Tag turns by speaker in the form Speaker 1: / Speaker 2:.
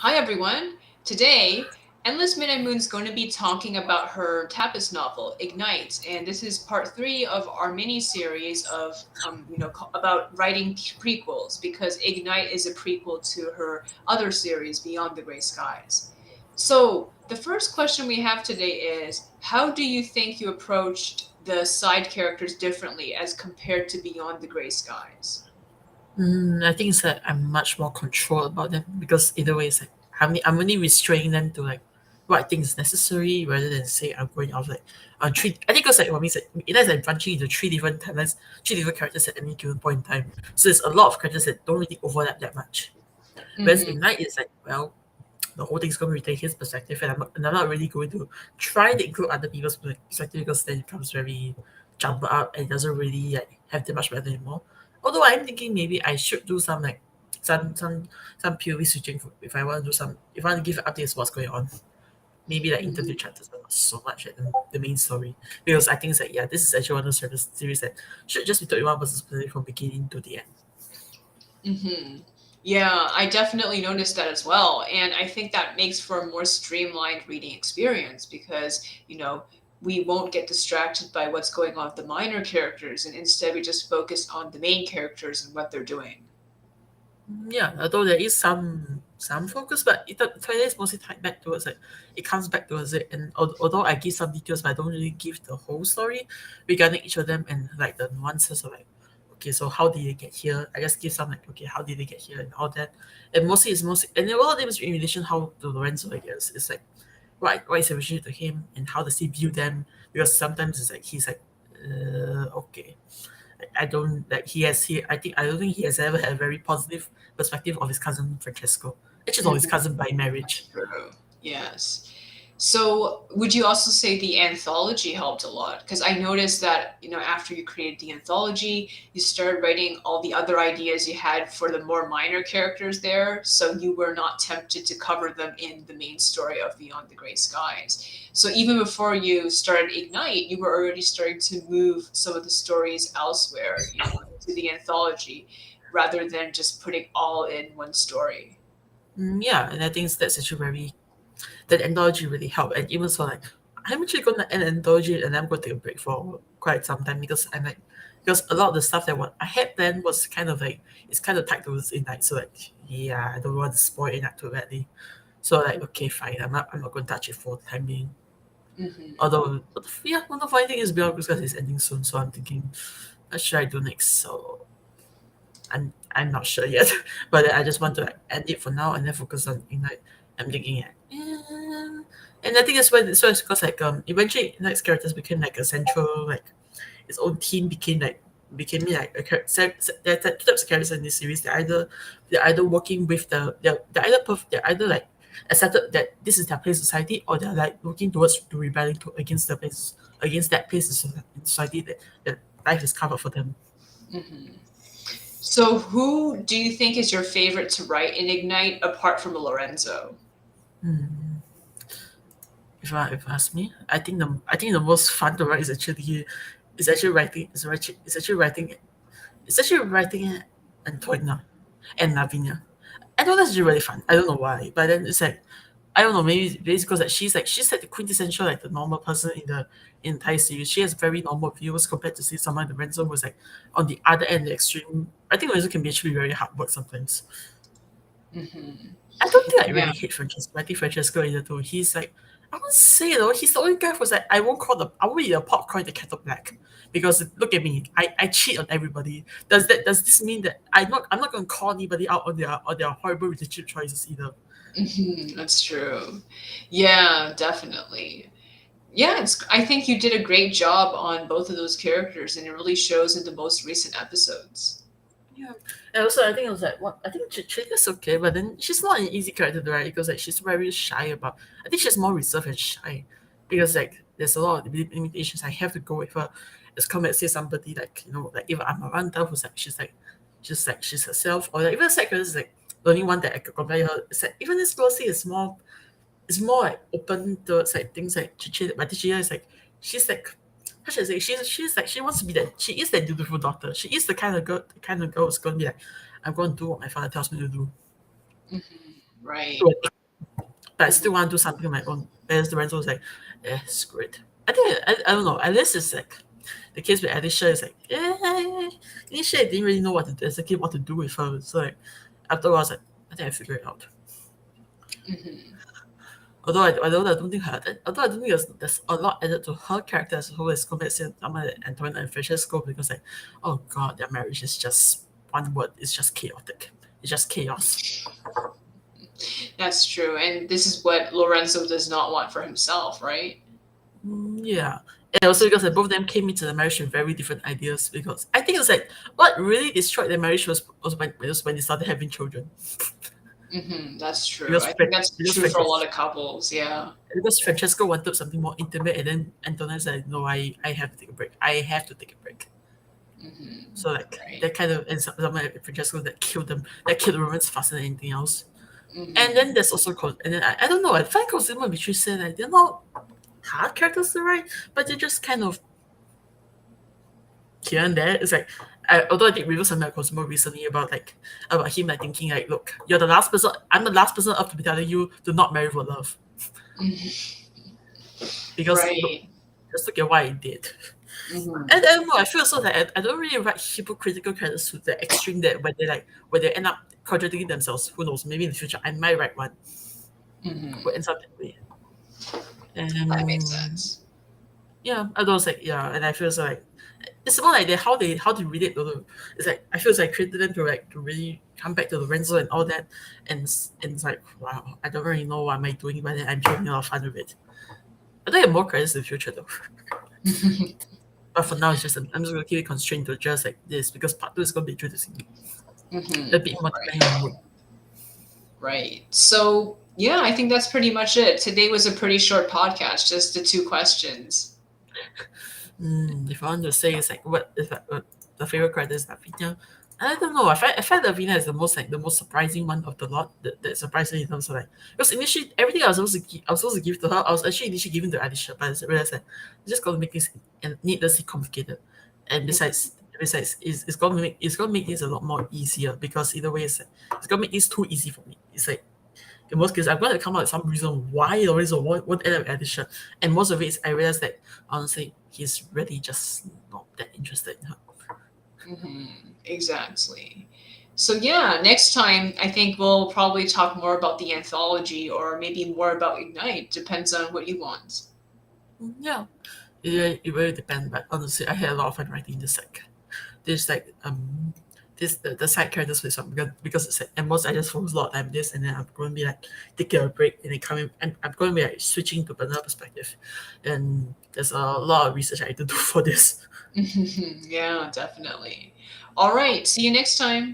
Speaker 1: Hi everyone. Today, Endless Midnight Moon is going to be talking about her Tapas novel, Ignite, and this is part three of our mini series of, about writing prequels because Ignite is a prequel to her other series, Beyond the Gray Skies. So, the first question we have today is, how do you think you approached the side characters differently as compared to Beyond the Gray Skies?
Speaker 2: I think it's like I'm much more control about them because either way, it's like I'm only restraining them to like what I think is necessary rather than say I'm going off like on three. I think because like what means like it is like branching into three different talents, three different characters at any given point in time. So there's a lot of characters that don't really overlap that much. Whereas
Speaker 1: Mm-hmm.
Speaker 2: Ignite is like well, the whole thing's going to take his perspective, and I'm not really going to try to include other people's perspective because then it becomes very jumbled up and it doesn't really like have that much matter anymore. Although I'm thinking maybe I should do some like some some some POV switching if I want to do some if I want to give updates what's going on. Maybe like interview chapters, but not so much at the main story because I think it's like yeah, this is actually one of those series that should just be told in one person's perspective from beginning to the end.
Speaker 1: Hmm. Yeah, I definitely noticed that as well. And I think that makes for a more streamlined reading experience because, we won't get distracted by what's going on with the minor characters and instead we just focus on the main characters and what they're doing.
Speaker 2: Yeah, although there is some focus, but Twilight is mostly tied back towards like it comes back towards it. And although I give some details, but I don't really give the whole story regarding each of them and like the nuances of like okay, so how did they get here? I just give some like okay, how did they get here and all that. And mostly it's mostly and a lot of them is in relation how to Lorenzo, I guess. It's like what is relationship to him and how does he view them? Because sometimes it's like he's like okay. I don't like I don't think he has ever had a very positive perspective of his cousin Francesco. Actually no, his
Speaker 1: Mhm.
Speaker 2: cousin by
Speaker 1: That's
Speaker 2: marriage.
Speaker 1: true. Yes. So, would you also say the anthology helped a lot? Because I noticed that, after you created the anthology, you started writing all the other ideas you had for the more minor characters there, so you were not tempted to cover them in the main story of Beyond the Gray Skies. So, even before you started Ignite, you were already starting to move some of the stories elsewhere, into the anthology, rather than just putting all in one story.
Speaker 2: Yeah, and I think that's actually very that anthology really helped. And even so like I'm actually gonna end anthology and I'm gonna take a break for quite some time because I'm like because a lot of the stuff that what I had planned was kind of like it's kind of tied towards Ignite. So like yeah, I don't want to spoil Ignite too badly. So like okay fine, I'm not gonna touch it for the time being.
Speaker 1: Hmm.
Speaker 2: Although, but yeah, one of the funny thing is Beyond Christmas is ending soon, so I'm thinking, what should I do next? So I'm not sure yet, but I just want to like, end it for now and then focus on Ignite. I'm thinking, and I think that's why so it's because like eventually Ignite's characters became like a central like its own team became like a there's two types of characters in this series. They're either working with they're either they're either like accepted that this is their place in society or they're like working towards to rebelling against the place against that place in society that life is covered for them.
Speaker 1: Hmm. So, who do you think is your favorite to write in Ignite apart from Lorenzo?
Speaker 2: If you ask me, I think the most fun to write is actually writing it's actually writing Antonia and Lavinia. I know that's really fun. I don't know why, but then it's like I don't know. Maybe it's because she's like the quintessential like the normal person in the entire series. She has very normal views compared to see someone like Lorenzo who's like on the other end, the extreme. I think Lorenzo can be actually very hard work sometimes.
Speaker 1: Hmm.
Speaker 2: I don't think I
Speaker 1: Yeah.
Speaker 2: really hate Francesco. I think Francesco either too. He's like I won't say though. He's the only guy who's like I won't eat a popcorn the kettle black because look at me. I cheat on everybody. Does this mean that I'm not going to call anybody out on their horrible relationship choices either?
Speaker 1: That's true. Yeah, definitely. Yeah, I think you did a great job on both of those characters, and it really shows in the most recent episodes.
Speaker 2: Yeah, and also I think I was like, what? I think Chica's okay, but then she's not an easy character to write because like she's very shy about. I think she's more reserved and shy because like there's a lot of limitations. I have to go with her as compared to say somebody like like if I'm Amanda who's like she's herself or like even Secret is like the only one that I could compare her. It's like even this Lucy is more like open towards like things like Chichi, but Chichi is like she's like how should I say she's like she wants to be that she is that dutiful daughter. She is the kind of girl who's gonna be like, I'm gonna do what my father tells me to do.
Speaker 1: Right.
Speaker 2: to an but I still
Speaker 1: Mhm.
Speaker 2: want to do something on my own. Whereas Lorenzo was like, screw it. I think I don't know. At least it's like the case with Alicia is like, initially I didn't really know what to exactly what to do with her. So like after a while, I was like, I think I figured it out.
Speaker 1: Mhm.
Speaker 2: Although I don't think there's a lot added to her character as a whole as compared to Antoine and Francesco because like, oh god, their marriage is just one word, it's just chaotic. It's just chaos.
Speaker 1: That's true. And this is what Lorenzo does not want for himself, right?
Speaker 2: Yeah. And also because like, both of them came into the marriage with very different ideas because I think it's like what really destroyed their marriage was when they started having children.
Speaker 1: That's true.
Speaker 2: Because
Speaker 1: I think that's
Speaker 2: because
Speaker 1: true for a lot
Speaker 2: Francesco
Speaker 1: of couples. Yeah.
Speaker 2: wanted something more intimate and then Antonia said, no, I have to take a break. I have to take a break. So like
Speaker 1: Right.
Speaker 2: that kind of and something like Francesco that killed the romance faster than anything else. And
Speaker 1: hmm
Speaker 2: then there's also and then I don't know, I find Cosimo and Beatrice said like they're not hard characters to write, but they're just kind of here and there. It's like although I think we were something about Cosmo recently about him like thinking like, look, you're the last person I'm the last person up to be telling you to not marry for love. Because look,
Speaker 1: Right.
Speaker 2: just look at what I did.
Speaker 1: hmm
Speaker 2: And I don't know, I feel so that I don't really write hypocritical characters to the extreme that where they end up contradicting themselves. Who knows? Maybe in the future I might write one who ends up that way.
Speaker 1: That makes
Speaker 2: And
Speaker 1: sense.
Speaker 2: yeah, I was like yeah, and I feel so like it's more like how they relate to the it's like I feel like I created them to really come back to Lorenzo and all that and it's like wow, I don't really know what am I doing, but then I'm having a lot of fun with it. I think I have more credits in the future though. But for now it's just I'm just gonna keep it constrained to just like this because part two is gonna be introducing a bit more depending on the mood.
Speaker 1: Right. So, yeah, I think that's pretty much it. Today was a pretty short podcast, just the two questions.
Speaker 2: If I want to say it's like what the favorite character is Lavina. I don't know. I find Lavina is the most surprising one of the lot. That surprised me in terms of like because initially everything I was supposed to give to her, I was actually initially giving to Alicia, but I realized that it's just gonna make this needlessly complicated. And besides, it's gonna make this a lot more easier because either way it's gonna make this too easy for me. It's like in most cases, I'm going to come up with some reason why the reason what end up addition. And most of it is I realized that honestly, he's really just not that interested in her.
Speaker 1: Exactly. So, yeah, next time I think we'll probably talk more about the anthology or maybe more about Ignite. Depends on what you want.
Speaker 2: Yeah, it really depends. But honestly, I had a lot of fun writing this like this like the side characters with some because it's like, and most I just focus a lot of time on this and then I'm going to be like taking a break and then coming and I'm going to be like switching to another perspective, and there's a lot of research I need to do for this.
Speaker 1: Yeah, definitely. All right. See you next time.